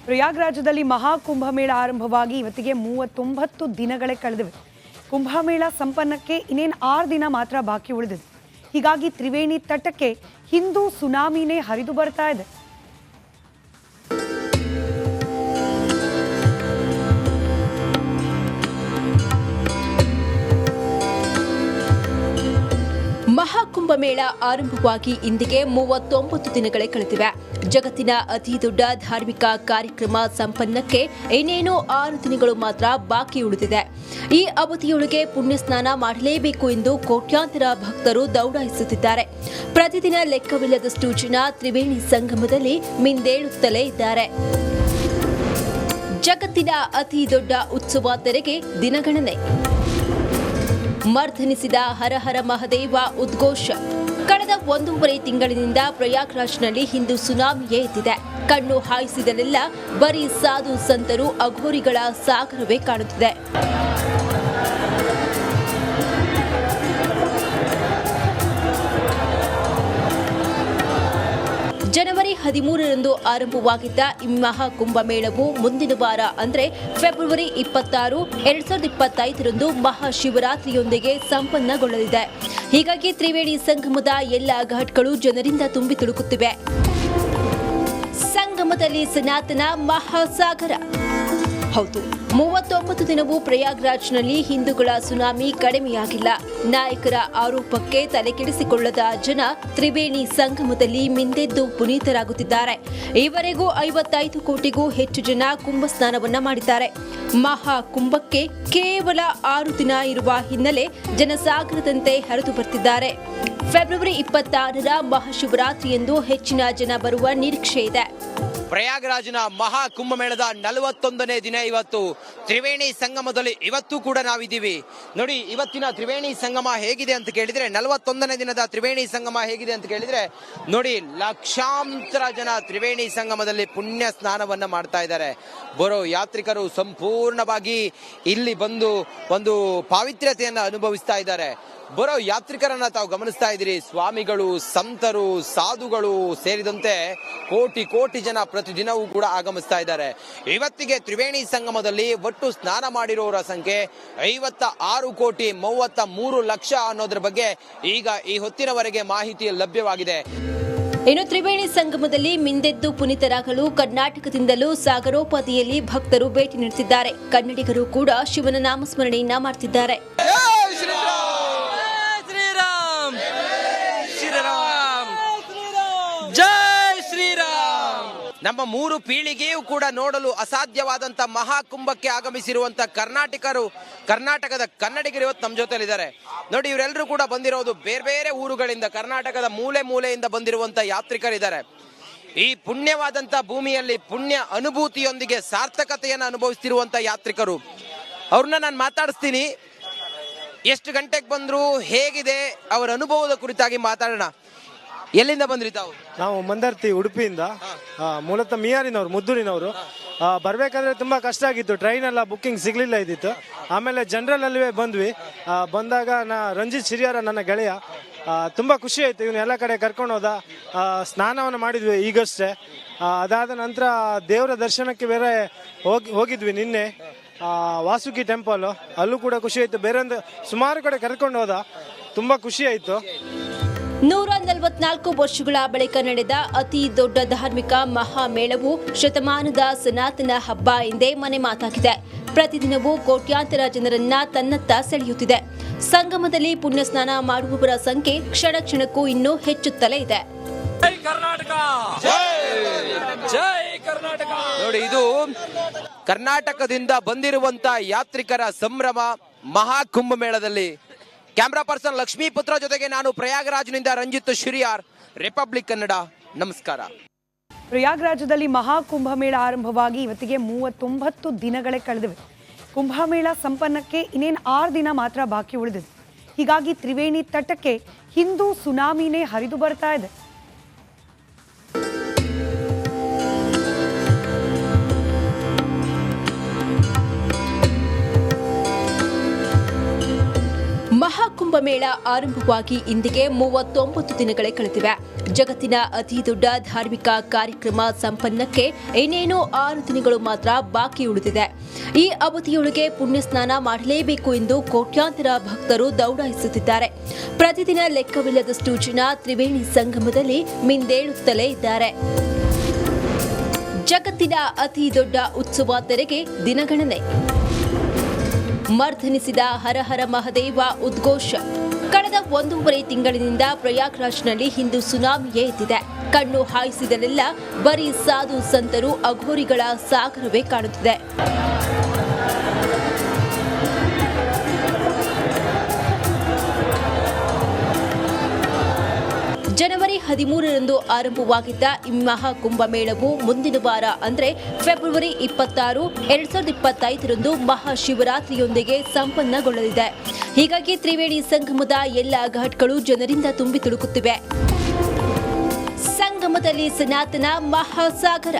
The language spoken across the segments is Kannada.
ಪ್ರಯಾಗ್ರಾಜದಲ್ಲಿ ಮಹಾಕುಂಭಮೇಳ ಆರಂಭವಾಗಿ ಇವತ್ತಿಗೆ 39 ದಿನಗಳೇ ಕಳೆದಿವೆ. ಕುಂಭಮೇಳ ಸಂಪನ್ನಕ್ಕೆ ಇನ್ನೇನು 6 ದಿನ ಮಾತ್ರ ಬಾಕಿ ಉಳಿದಿದೆ. ಹೀಗಾಗಿ ತ್ರಿವೇಣಿ ತಟಕ್ಕೆ ಹಿಂದೂ ಸುನಾಮಿನೇ ಹರಿದು ಬರ್ತಾ ಇದೆ. ಮಹಾಕುಂಭಮೇಳ ಆರಂಭವಾಗಿ ಇಂದಿಗೆ 39 ದಿನಗಳೇ ಕಳೆದಿವೆ. ಜಗತ್ತಿನ ಅತಿ ದೊಡ್ಡ ಧಾರ್ಮಿಕ ಕಾರ್ಯಕ್ರಮ ಸಂಪನ್ನಕ್ಕೆ ಇನ್ನೇನು 6 ದಿನಗಳು ಮಾತ್ರ ಬಾಕಿ ಉಳಿದಿದೆ. ಈ ಅವಧಿಯೊಳಗೆ ಪುಣ್ಯ ಸ್ನಾನ ಮಾಡಲೇಬೇಕು ಎಂದು ಕೋಟ್ಯಾಂತರ ಭಕ್ತರು ದೌಡಾಯಿಸುತ್ತಿದ್ದಾರೆ. ಪ್ರತಿದಿನ ಲೆಕ್ಕವಿಲ್ಲದಷ್ಟು ಜನ ತ್ರಿವೇಣಿ ಸಂಗಮದಲ್ಲಿ ಮಿಂದೇಳುತ್ತಲೇ ಇದ್ದಾರೆ. ಜಗತ್ತಿನ ಅತಿ ದೊಡ್ಡ ಉತ್ಸವ ತೆರೆಗೆ ದಿನಗಣನೆ. ಮರ್ದನಿಸಿದ ಹರ ಹರ ಮಹದೇವ ಉದ್ಘೋಷ. ಕಳೆದ 1.5 ತಿಂಗಳಿನಿಂದ ಪ್ರಯಾಗ್ರಾಜ್ನಲ್ಲಿ ಹಿಂದೂ ಸುನಾಮಿಯೇ ಎದ್ದಿದೆ. ಕಣ್ಣು ಹಾಯಿಸಿದಲೆಲ್ಲ ಬರೀ ಸಾಧು ಸಂತರು ಅಘೋರಿಗಳ ಸಾಗರವೇ ಕಾಣುತ್ತಿದೆ. ಜನವರಿ 13ರಂದು ಆರಂಭವಾಗಿದ್ದ ಈ ಮಹಾಕುಂಭಮೇಳವು ಮುಂದಿನ ವಾರ ಅಂದರೆ ಫೆಬ್ರವರಿ 26, 2025ರಂದು ಮಹಾಶಿವರಾತ್ರಿಯೊಂದಿಗೆ ಸಂಪನ್ನಗೊಳ್ಳಲಿದೆ. ಹೀಗಾಗಿ ತ್ರಿವೇಣಿ ಸಂಗಮದ ಎಲ್ಲ ಘಾಟ್ಗಳು ಜನರಿಂದ ತುಂಬಿ ತುಳುಕುತ್ತಿವೆ. ಸಂಗಮದಲ್ಲಿ ಸನಾತನ ಮಹಾಸಾಗರ. ಹೌದು, 39 ದಿನವೂ ಪ್ರಯಾಗ್ರಾಜ್ನಲ್ಲಿ ಹಿಂದೂಗಳ ಸುನಾಮಿ ಕಡಿಮೆಯಾಗಿಲ್ಲ. ನಾಯಕರ ಆರೋಪಕ್ಕೆ ತಲೆಕೆಡಿಸಿಕೊಳ್ಳದ ಜನ ತ್ರಿವೇಣಿ ಸಂಗಮದಲ್ಲಿ ಮಿಂದೆದ್ದು ಪುನೀತರಾಗುತ್ತಿದ್ದಾರೆ. ಈವರೆಗೂ 55 ಕೋಟಿಗೂ ಹೆಚ್ಚು ಜನ ಕುಂಭ ಸ್ನಾನವನ್ನ ಮಾಡಿದ್ದಾರೆ. ಮಹಾಕುಂಭಕ್ಕೆ ಕೇವಲ 6 ದಿನ ಇರುವ ಹಿನ್ನೆಲೆ ಜನಸಾಗರದಂತೆ ಹರಿದು ಬರ್ತಿದ್ದಾರೆ. ಫೆಬ್ರವರಿ 26ರ ಮಹಾಶಿವರಾತ್ರಿಯಂದು ಹೆಚ್ಚಿನ ಜನ ಬರುವ ನಿರೀಕ್ಷೆ ಇದೆ. ಪ್ರಯಾಗ್ರಾಜ್ನ ಮಹಾ ಕುಂಭಮೇಳದ 41ನೇ ದಿನ ಇವತ್ತು. ತ್ರಿವೇಣಿ ಸಂಗಮದಲ್ಲಿ ಇವತ್ತು ಕೂಡ ನಾವಿದ್ದೀವಿ. ನೋಡಿ, ಇವತ್ತಿನ ತ್ರಿವೇಣಿ ಸಂಗಮ ಹೇಗಿದೆ ಅಂತ ಕೇಳಿದ್ರೆ, 41ನೇ ದಿನದ ತ್ರಿವೇಣಿ ಸಂಗಮ ಹೇಗಿದೆ ಅಂತ ಕೇಳಿದ್ರೆ ನೋಡಿ, ಲಕ್ಷಾಂತರ ಜನ ತ್ರಿವೇಣಿ ಸಂಗಮದಲ್ಲಿ ಪುಣ್ಯ ಸ್ನಾನವನ್ನ ಮಾಡ್ತಾ ಇದ್ದಾರೆ. ಬರೋ ಯಾತ್ರಿಕರು ಸಂಪೂರ್ಣವಾಗಿ ಇಲ್ಲಿ ಬಂದು ಒಂದು ಪಾವಿತ್ರ್ಯತೆಯನ್ನ ಅನುಭವಿಸ್ತಾ ಇದ್ದಾರೆ. ಬರೋ ಯಾತ್ರಿಕರನ್ನ ತಾವು ಗಮನಿಸ್ತಾ ಇದ್ದೀರಿ. ಸ್ವಾಮಿಗಳು, ಸಂತರು, ಸಾಧುಗಳು ಸೇರಿದಂತೆ ಕೋಟಿ ಕೋಟಿ ಜನ ಪ್ರತಿದಿನವೂ ಕೂಡ ಆಗಮಿಸ್ತಾ ಇದ್ದಾರೆ. ಇವತ್ತಿಗೆ ತ್ರಿವೇಣಿ ಸಂಗಮದಲ್ಲಿ ಒಟ್ಟು ಸ್ನಾನ ಮಾಡಿರೋರ ಸಂಖ್ಯೆ 56,33 ಲಕ್ಷ ಅನ್ನೋದ್ರ ಬಗ್ಗೆ ಈಗ ಈ ಹೊತ್ತಿನವರೆಗೆ ಮಾಹಿತಿ ಲಭ್ಯವಾಗಿದೆ. ಇನ್ನು ತ್ರಿವೇಣಿ ಸಂಗಮದಲ್ಲಿ ಮಿಂದೆದ್ದು ಪುನೀತರಾಗಲು ಕರ್ನಾಟಕದಿಂದಲೂ ಸಾಗರೋಪಾದಿಯಲ್ಲಿ ಭಕ್ತರು ಭೇಟಿ ನೀಡುತ್ತಿದ್ದಾರೆ. ಕನ್ನಡಿಗರು ಕೂಡ ಶಿವನ ನಾಮಸ್ಮರಣೆಯನ್ನ ಮಾಡ್ತಿದ್ದಾರೆ. ಜೈ ಶ್ರೀರಾಮ್. ನಮ್ಮ 3 ಪೀಳಿಗೆಯೂ ಕೂಡ ನೋಡಲು ಅಸಾಧ್ಯವಾದಂತ ಮಹಾಕುಂಭಕ್ಕೆ ಆಗಮಿಸಿರುವಂತ ಕರ್ನಾಟಕದ ಕನ್ನಡಿಗರು ಇವತ್ತು ನಮ್ಮ ಜೊತೆಲಿದ್ದಾರೆ. ನೋಡಿ, ಇವರೆಲ್ಲರೂ ಕೂಡ ಬಂದಿರೋದು ಬೇರೆ ಬೇರೆ ಊರುಗಳಿಂದ, ಕರ್ನಾಟಕದ ಮೂಲೆ ಮೂಲೆಯಿಂದ ಬಂದಿರುವಂತ ಯಾತ್ರಿಕರಿದ್ದಾರೆ. ಈ ಪುಣ್ಯವಾದಂತ ಭೂಮಿಯಲ್ಲಿ ಪುಣ್ಯ ಅನುಭೂತಿಯೊಂದಿಗೆ ಸಾರ್ಥಕತೆಯನ್ನು ಅನುಭವಿಸ್ತಿರುವಂತ ಯಾತ್ರಿಕರು. ಅವ್ರನ್ನ ನಾನು ಮಾತಾಡಿಸ್ತೀನಿ. ಎಷ್ಟು ಗಂಟೆಗೆ ಬಂದ್ರು, ಹೇಗಿದೆ ಅವರ ಅನುಭವದ ಕುರಿತಾಗಿ ಮಾತಾಡೋಣ. ಎಲ್ಲಿಂದ ಬಂದ್ರಿ ತಾವು? ನಾವು ಮಂದರ್ತಿ, ಉಡುಪಿಯಿಂದ. ಮೂಲತಃ ಮಿಯಾರಿನವರು, ಮುದ್ದೂರಿನವರು. ಬರ್ಬೇಕಾದ್ರೆ ತುಂಬಾ ಕಷ್ಟ ಆಗಿತ್ತು. ಟ್ರೈನ್ ಎಲ್ಲ ಬುಕ್ಕಿಂಗ್ ಸಿಗ್ಲಿಲ್ಲ ಇದ್ದಿತ್ತು. ಆಮೇಲೆ ಜನರಲ್ ಅಲ್ಲಿವೇ ಬಂದ್ವಿ. ಬಂದಾಗ ರಂಜಿತ್ ಶಿರಿಯಾರ ನನ್ನ ಗೆಳೆಯ, ತುಂಬಾ ಖುಷಿ ಆಯ್ತು. ಇವನು ಎಲ್ಲ ಕಡೆ ಕರ್ಕೊಂಡು ಹೋದ. ಸ್ನಾನವನ್ನು ಮಾಡಿದ್ವಿ ಈಗಷ್ಟೇ. ಅದಾದ ನಂತರ ದೇವರ ದರ್ಶನಕ್ಕೆ ಬೇರೆ ಹೋಗಿದ್ವಿ ನಿನ್ನೆ. ವಾಸುಕಿ ಟೆಂಪಲ್, ಅಲ್ಲೂ ಕೂಡ ಖುಷಿ ಆಯ್ತು. ಬೇರೆ ಒಂದು ಸುಮಾರು ಕಡೆ ಕರ್ಕೊಂಡು ಹೋದ. ತುಂಬಾ ಖುಷಿ ಆಯ್ತು. 144 ವರ್ಷಗಳ ಬಳಿಕ ನಡೆದ ಅತಿ ದೊಡ್ಡ ಧಾರ್ಮಿಕ ಮಹಾಮೇಳವು ಶತಮಾನದ ಸನಾತನ ಹಬ್ಬ ಎಂದೇ ಮನೆ ಮಾತಾಗಿದೆ. ಪ್ರತಿದಿನವೂ ಕೋಟ್ಯಾಂತರ ಜನರನ್ನ ತನ್ನತ್ತ ಸೆಳೆಯುತ್ತಿದೆ. ಸಂಗಮದಲ್ಲಿ ಪುಣ್ಯ ಸ್ನಾನ ಮಾಡುವವರ ಸಂಖ್ಯೆ ಕ್ಷಣ ಕ್ಷಣಕ್ಕೂ ಇನ್ನೂ ಹೆಚ್ಚುತ್ತಲೇ ಇದೆ. ನೋಡಿ, ಇದು ಕರ್ನಾಟಕದಿಂದ ಬಂದಿರುವಂತ ಯಾತ್ರಿಕರ ಸಂಭ್ರಮ ಮಹಾಕುಂಭಮೇಳದಲ್ಲಿ. ಕ್ಯಾಮ್ರಾ ಪರ್ಸನ್ ಲಕ್ಷ್ಮೀ ಪುತ್ರ ಜೊತೆಗೆ ನಾನು ಪ್ರಯಾಗ್ರಾಜ್ನಿಂದ ರಂಜಿತ್ ಶಿರಿಯಾರ್, ರಿಪಬ್ಲಿಕ್ ಕನ್ನಡ. ನಮಸ್ಕಾರ. ಪ್ರಯಾಗ್ರಾಜದಲ್ಲಿ ಮಹಾಕುಂಭಮೇಳ ಆರಂಭವಾಗಿ ಇವತ್ತಿಗೆ 39 ದಿನಗಳೇ ಕಳೆದಿವೆ. ಕುಂಭಮೇಳ ಸಂಪನ್ನಕ್ಕೆ ಇನ್ನೇನು 6 ದಿನ ಮಾತ್ರ ಬಾಕಿ ಉಳಿದಿದೆ. ಹೀಗಾಗಿ ತ್ರಿವೇಣಿ ತಟಕ್ಕೆ ಹಿಂದೂ ಸುನಾಮಿನೇ ಹರಿದು ಬರ್ತಾ ಇದೆ. ಮಹಾಕುಂಭಮೇಳ ಆರಂಭವಾಗಿ ಇಂದಿಗೆ 39 ದಿನಗಳೇ ಕಳೆದಿವೆ. ಜಗತ್ತಿನ ಅತಿ ದೊಡ್ಡ ಧಾರ್ಮಿಕ ಕಾರ್ಯಕ್ರಮ ಸಂಪನ್ನಕ್ಕೆ ಇನ್ನೇನು 6 ದಿನಗಳು ಮಾತ್ರ ಬಾಕಿ ಉಳಿದಿದೆ. ಈ ಅವಧಿಯೊಳಗೆ ಪುಣ್ಯ ಸ್ನಾನ ಮಾಡಲೇಬೇಕು ಎಂದು ಕೋಟ್ಯಾಂತರ ಭಕ್ತರು ದೌಡಾಯಿಸುತ್ತಿದ್ದಾರೆ. ಪ್ರತಿದಿನ ಲೆಕ್ಕವಿಲ್ಲದಷ್ಟು ಜನ ತ್ರಿವೇಣಿ ಸಂಗಮದಲ್ಲಿ ಮಿಂದೇಳುತ್ತಲೇ ಇದ್ದಾರೆ. ಜಗತ್ತಿನ ಅತಿ ದೊಡ್ಡ ಉತ್ಸವ ತೆರೆಗೆ ದಿನಗಣನೆ. ಮರ್ದನಿಸಿದ ಹರ ಹರ ಮಹದೇವ ಉದ್ಘೋಷ. ಕಳೆದ 1.5 ತಿಂಗಳಿನಿಂದ ಪ್ರಯಾಗ್ರಾಜ್ನಲ್ಲಿ ಹಿಂದೂ ಸುನಾಮಿಯೇ ಎದ್ದಿದೆ. ಕಣ್ಣು ಹಾಯಿಸಿದಲೆಲ್ಲ ಬರೀ ಸಾಧು ಸಂತರು ಅಘೋರಿಗಳ ಸಾಗರವೇ ಕಾಣುತ್ತಿದೆ. ಜನವರಿ 13ರಂದು ಆರಂಭವಾಗಿದ್ದ ಈ ಮಹಾಕುಂಭಮೇಳವು ಮುಂದಿನ ವಾರ ಅಂದರೆ ಫೆಬ್ರವರಿ 26, 2025ರಂದು ಮಹಾಶಿವರಾತ್ರಿಯೊಂದಿಗೆ ಸಂಪನ್ನಗೊಳ್ಳಲಿದೆ. ಹೀಗಾಗಿ ತ್ರಿವೇಣಿ ಸಂಗಮದ ಎಲ್ಲ ಘಾಟ್ಗಳು ಜನರಿಂದ ತುಂಬಿ ತುಳುಕುತ್ತಿವೆ. ಸಂಗಮದಲ್ಲಿ ಸನಾತನ ಮಹಾಸಾಗರ.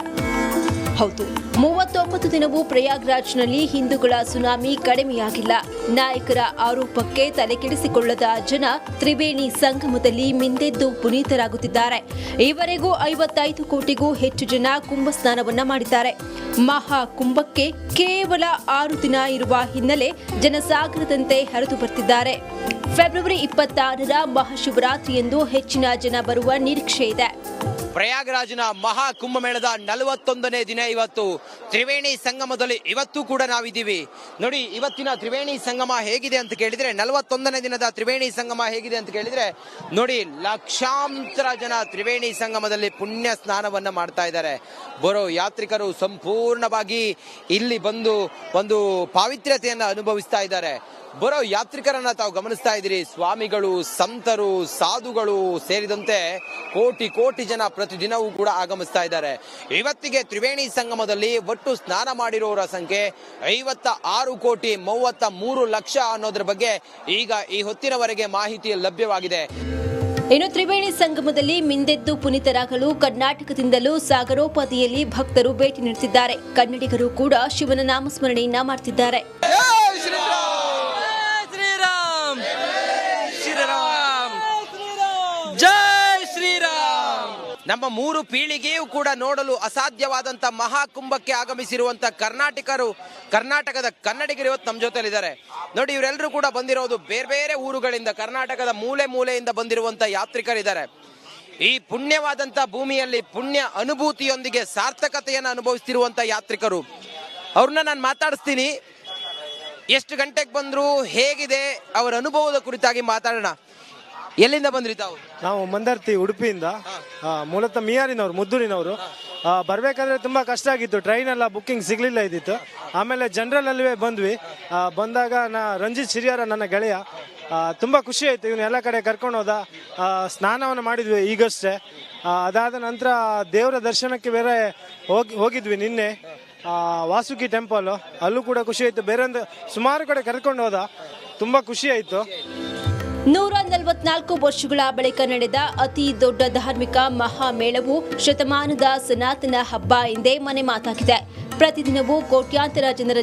ಹೌದು, 39 ದಿನವೂ ಪ್ರಯಾಗ್ರಾಜ್ನಲ್ಲಿ ಹಿಂದೂಗಳ ಸುನಾಮಿ ಕಡಿಮೆಯಾಗಿಲ್ಲ. ನಾಯಕರ ಆರೋಪಕ್ಕೆ ತಲೆಕೆಡಿಸಿಕೊಳ್ಳದ ಜನ ತ್ರಿವೇಣಿ ಸಂಗಮದಲ್ಲಿ ಮಿಂದೆದ್ದು ಪುನೀತರಾಗುತ್ತಿದ್ದಾರೆ. ಈವರೆಗೂ 55 ಕೋಟಿಗೂ ಹೆಚ್ಚು ಜನ ಕುಂಭ ಸ್ನಾನವನ್ನ ಮಾಡಿದ್ದಾರೆ. ಮಹಾಕುಂಭಕ್ಕೆ ಕೇವಲ 6 ದಿನ ಇರುವ ಹಿನ್ನೆಲೆ ಜನಸಾಗರದಂತೆ ಹರಿದು ಬರ್ತಿದ್ದಾರೆ. ಫೆಬ್ರವರಿ 26ರ ಮಹಾಶಿವರಾತ್ರಿಯಂದು ಹೆಚ್ಚಿನ ಜನ ಬರುವ ನಿರೀಕ್ಷೆ ಇದೆ. ಪ್ರಯಾಗ್ರಾಜ್ನ ಮಹಾ ಕುಂಭಮೇಳದ 41ನೇ ದಿನ ಇವತ್ತು. ತ್ರಿವೇಣಿ ಸಂಗಮದಲ್ಲಿ ಇವತ್ತು ಕೂಡ ನಾವಿದ್ದೀವಿ. ನೋಡಿ, ಇವತ್ತಿನ ತ್ರಿವೇಣಿ ಸಂಗಮ ಹೇಗಿದೆ ಅಂತ ಕೇಳಿದ್ರೆ, 41ನೇ ದಿನದ ತ್ರಿವೇಣಿ ಸಂಗಮ ಹೇಗಿದೆ ಅಂತ ಕೇಳಿದ್ರೆ, ನೋಡಿ, ಲಕ್ಷಾಂತರ ಜನ ತ್ರಿವೇಣಿ ಸಂಗಮದಲ್ಲಿ ಪುಣ್ಯ ಸ್ನಾನವನ್ನ ಮಾಡ್ತಾ ಇದ್ದಾರೆ. ಬರೋ ಯಾತ್ರಿಕರು ಸಂಪೂರ್ಣವಾಗಿ ಇಲ್ಲಿ ಬಂದು ಒಂದು ಪಾವಿತ್ರ್ಯತೆಯನ್ನ ಅನುಭವಿಸ್ತಾ ಇದ್ದಾರೆ. ಬರೋ ಯಾತ್ರಿಕರನ್ನ ತಾವು ಗಮನಿಸ್ತಾ ಇದ್ದೀರಿ. ಸ್ವಾಮಿಗಳು, ಸಂತರು, ಸಾಧುಗಳು ಸೇರಿದಂತೆ ಕೋಟಿ ಕೋಟಿ ಜನ ಪ್ರತಿದಿನವೂ ಕೂಡ ಆಗಮಿಸ್ತಾ ಇದ್ದಾರೆ. ಇವತ್ತಿಗೆ ತ್ರಿವೇಣಿ ಸಂಗಮದಲ್ಲಿ ಒಟ್ಟು ಸ್ನಾನ ಮಾಡಿರೋರ ಸಂಖ್ಯೆ 56,33 ಲಕ್ಷ ಅನ್ನೋದ್ರ ಬಗ್ಗೆ ಈಗ ಈ ಹೊತ್ತಿನವರೆಗೆ ಮಾಹಿತಿ ಲಭ್ಯವಾಗಿದೆ. ಇನ್ನು ತ್ರಿವೇಣಿ ಸಂಗಮದಲ್ಲಿ ಮಿಂದೆದ್ದು ಪುನೀತರಾಗಲು ಕರ್ನಾಟಕದಿಂದಲೂ ಸಾಗರೋಪಾದಿಯಲ್ಲಿ ಭಕ್ತರು ಭೇಟಿ ನೀಡುತ್ತಿದ್ದಾರೆ. ಕನ್ನಡಿಗರು ಕೂಡ ಶಿವನ ನಾಮಸ್ಮರಣೆಯನ್ನ ಮಾಡ್ತಿದ್ದಾರೆ. ನಮ್ಮ 3 ಪೀಳಿಗೆಯೂ ಕೂಡ ನೋಡಲು ಅಸಾಧ್ಯವಾದಂತ ಮಹಾಕುಂಭಕ್ಕೆ ಆಗಮಿಸಿರುವಂತ ಕರ್ನಾಟಕದ ಕನ್ನಡಿಗರು ಇವತ್ತು ನಮ್ಮ ಜೊತೆಲಿದ್ದಾರೆ. ನೋಡಿ, ಇವರೆಲ್ಲರೂ ಕೂಡ ಬಂದಿರೋದು ಬೇರೆ ಬೇರೆ ಊರುಗಳಿಂದ, ಕರ್ನಾಟಕದ ಮೂಲೆ ಮೂಲೆಯಿಂದ ಬಂದಿರುವಂತ ಯಾತ್ರಿಕರಿದ್ದಾರೆ. ಈ ಪುಣ್ಯವಾದಂತ ಭೂಮಿಯಲ್ಲಿ ಪುಣ್ಯ ಅನುಭೂತಿಯೊಂದಿಗೆ ಸಾರ್ಥಕತೆಯನ್ನು ಅನುಭವಿಸ್ತಿರುವಂತ ಯಾತ್ರಿಕರು. ಅವ್ರನ್ನ ನಾನು ಮಾತಾಡಿಸ್ತೀನಿ. ಎಷ್ಟು ಗಂಟೆಗೆ ಬಂದ್ರು, ಹೇಗಿದೆ ಅವರ ಅನುಭವದ ಕುರಿತಾಗಿ ಮಾತಾಡೋಣ. ಎಲ್ಲಿಂದ ಬಂದ್ರಿ ತಾವು? ನಾವು ಮಂದರ್ತಿ, ಉಡುಪಿಯಿಂದ. ಮೂಲತಃ ಮಿಯಾರಿನವರು, ಮುದ್ದೂರಿನವರು. ಬರಬೇಕಾದ್ರೆ ತುಂಬ ಕಷ್ಟ ಆಗಿತ್ತು. ಟ್ರೈನ್ ಎಲ್ಲ ಬುಕ್ಕಿಂಗ್ ಸಿಗಲಿಲ್ಲ ಇದ್ದಿತ್ತು. ಆಮೇಲೆ ಜನರಲ್ಲೇ ಬಂದ್ವಿ. ಬಂದಾಗ ರಂಜಿತ್ ಶಿರಿಯಾರ ನನ್ನ ಗೆಳೆಯ, ತುಂಬ ಖುಷಿ ಆಯಿತು. ಇವನು ಎಲ್ಲ ಕಡೆ ಕರ್ಕೊಂಡು ಹೋದ. ಸ್ನಾನವನ್ನು ಮಾಡಿದ್ವಿ ಈಗಷ್ಟೇ. ಅದಾದ ನಂತರ ದೇವರ ದರ್ಶನಕ್ಕೆ ಬೇರೆ ಹೋಗಿದ್ವಿ ನಿನ್ನೆ. ವಾಸುಕಿ ಟೆಂಪಲ್, ಅಲ್ಲೂ ಕೂಡ ಖುಷಿ ಆಯಿತು. ಬೇರೆ ಒಂದು ಸುಮಾರು ಕಡೆ ಕರ್ಕೊಂಡು ಹೋದ. ತುಂಬ ಖುಷಿ ಆಯಿತು. 144 ವರ್ಷಗಳ ಬಳಿಕ ನಡೆದ ಅತಿ ದೊಡ್ಡ ಧಾರ್ಮಿಕ ಮಹಾಮೇಳವು ಶತಮಾನದ ಸನಾತನ ಹಬ್ಬ ಎಂದೇ ಮನೆ ಮಾತಾಗಿದೆ. ಪ್ರತಿದಿನವೂ ಕೋಟ್ಯಾಂತರ ಜನರ